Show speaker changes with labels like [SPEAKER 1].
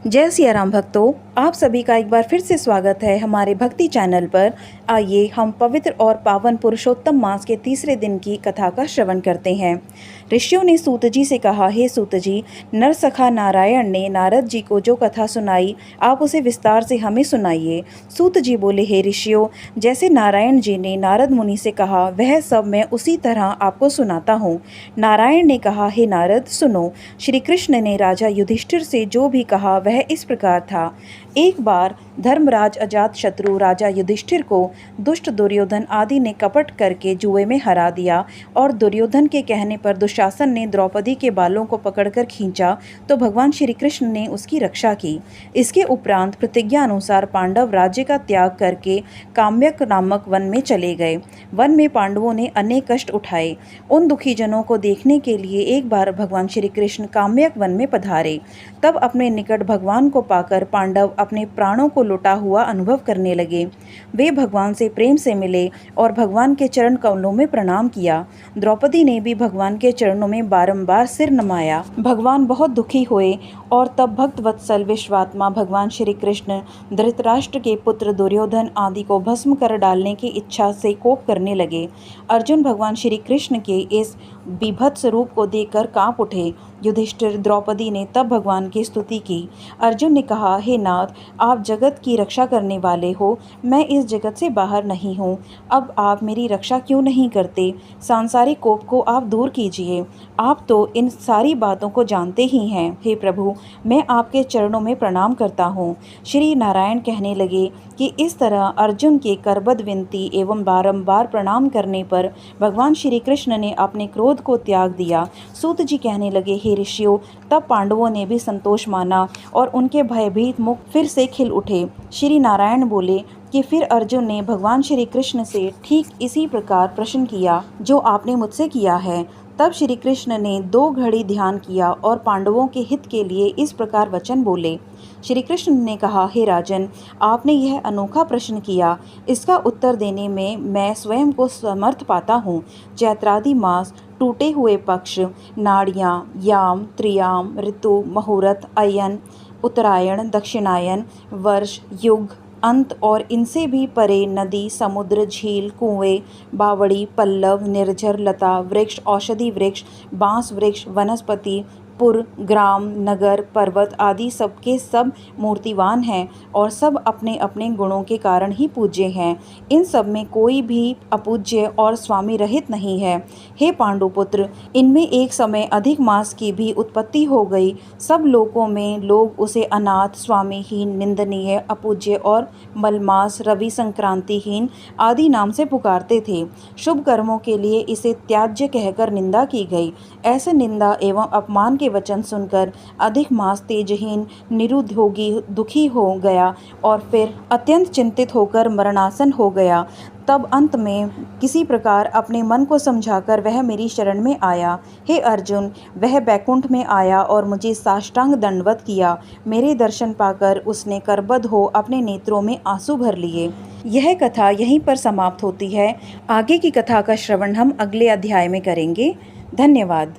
[SPEAKER 1] जय सिया राम भक्तों, आप सभी का एक बार फिर से स्वागत है हमारे भक्ति चैनल पर। आइए हम पवित्र और पावन पुरुषोत्तम मास के तीसरे दिन की कथा का श्रवण करते हैं। ऋषियों ने सूत जी से कहा, हे सूत जी, नरसखा नारायण ने नारद जी को जो कथा सुनाई, आप उसे विस्तार से हमें सुनाइए। सूत जी बोले, हे ऋषियों, जैसे नारायण जी ने नारद मुनि से कहा, वह सब मैं उसी तरह आपको सुनाता हूँ। नारायण ने कहा, हे नारद, सुनो। श्री कृष्ण ने राजा युधिष्ठिर से जो भी कहा वह इस प्रकार था। एक बार धर्मराज अजातशत्रु राजा युधिष्ठिर को दुष्ट दुर्योधन आदि ने कपट करके जुए में हरा दिया, और दुर्योधन के कहने पर दुशासन ने द्रौपदी के बालों को पकड़कर खींचा तो भगवान श्री कृष्ण ने उसकी रक्षा की। इसके उपरांत प्रतिज्ञा अनुसार पांडव राज्य का त्याग करके काम्यक नामक वन में चले गए। वन में पांडवों ने अनेक कष्ट उठाए। उन दुखी जनों को देखने के लिए एक बार भगवान श्री कृष्ण काम्यक वन में पधारे। तब अपने निकट भगवान को पाकर पांडव अपने प्राणों को लुटा हुआ अनुभव करने लगे। वे भगवान से प्रेम से मिले और भगवान के चरण कमलों में प्रणाम किया। द्रौपदी ने भी भगवान के चरणों में बारंबार सिर नमाया। भगवान बहुत दुखी हुए और तब भक्त वत्सल विश्वात्मा भगवान श्री कृष्ण धृतराष्ट्र के पुत्र दुर्योधन आदि को भस्म कर डालने की इच्छा से कोप करने लगे। अर्जुन भगवान श्री कृष्ण के इस बीभत्स रूप को देखकर कांप उठे। युधिष्ठिर, द्रौपदी ने तब भगवान की स्तुति की। अर्जुन ने कहा, हे नाथ, आप जगत की रक्षा करने वाले हो, मैं इस जगत से बाहर नहीं हूँ। अब आप मेरी रक्षा क्यों नहीं करते? सांसारिक कोप को आप दूर कीजिए। आप तो इन सारी बातों को जानते ही हैं। हे प्रभु, मैं आपके चरणों में प्रणाम करता हूँ। श्री नारायण कहने लगे कि इस तरह अर्जुन के करबद्ध विनती एवं बारंबार प्रणाम करने पर भगवान श्री कृष्ण ने अपने क्रोध को त्याग दिया। सूत जी कहने लगे, हे ऋषियों, तब पांडवों ने भी संतोष माना और उनके भयभीत मुख फिर से खिल उठे। श्री नारायण बोले कि फिर अर्जुन ने भगवान श्री कृष्ण से ठीक इसी प्रकार प्रश्न किया जो आपने मुझसे किया है। तब श्री कृष्ण ने 2 घड़ी ध्यान किया और पांडवों के हित के लिए इस प्रकार वचन बोले। श्री कृष्ण ने कहा, हे राजन, आपने यह अनोखा प्रश्न किया, इसका उत्तर देने में मैं स्वयं को समर्थ पाता हूँ। चैत्रादि मास, टूटे हुए पक्ष, नाड़ियाँ, याम, त्रियाम, ऋतु, मुहूर्त, अयन, उत्तरायण, दक्षिणायन, वर्ष, युग, अंत और इनसे भी परे नदी, समुद्र, झील, कुएं, बावड़ी, पल्लव, निर्झर, लता, वृक्ष, औषधि वृक्ष, बांस वृक्ष, वनस्पति, पुर, ग्राम, नगर, पर्वत आदि सबके सब मूर्तिवान हैं और सब अपने अपने गुणों के कारण ही पूज्य हैं। इन सब में कोई भी अपूज्य और स्वामी रहित नहीं है। हे पांडुपुत्र, इनमें एक समय अधिक मास की भी उत्पत्ति हो गई। सब लोकों में लोग उसे अनाथ, स्वामीहीन, निंदनीय, अपूज्य और मलमास, रवि संक्रांतिहीन आदि नाम से पुकारते थे। शुभ कर्मों के लिए इसे त्याज्य कहकर निंदा की गई। ऐसे निंदा एवं अपमान के वचन सुनकर अधिक मास तेजहीन, निरुद्योगी दुखी हो गया और फिर अत्यंत चिंतित होकर मरणासन हो गया। तब अंत में किसी प्रकार अपने मन को समझाकर वह मेरी शरण में आया। हे अर्जुन, वह बैकुंठ में आया और मुझे साष्टांग दंडवत किया। मेरे दर्शन पाकर उसने करबद्ध हो अपने नेत्रों में आंसू भर लिए। यह कथा यहीं पर समाप्त होती है। आगे की कथा का श्रवण हम अगले अध्याय में करेंगे। धन्यवाद।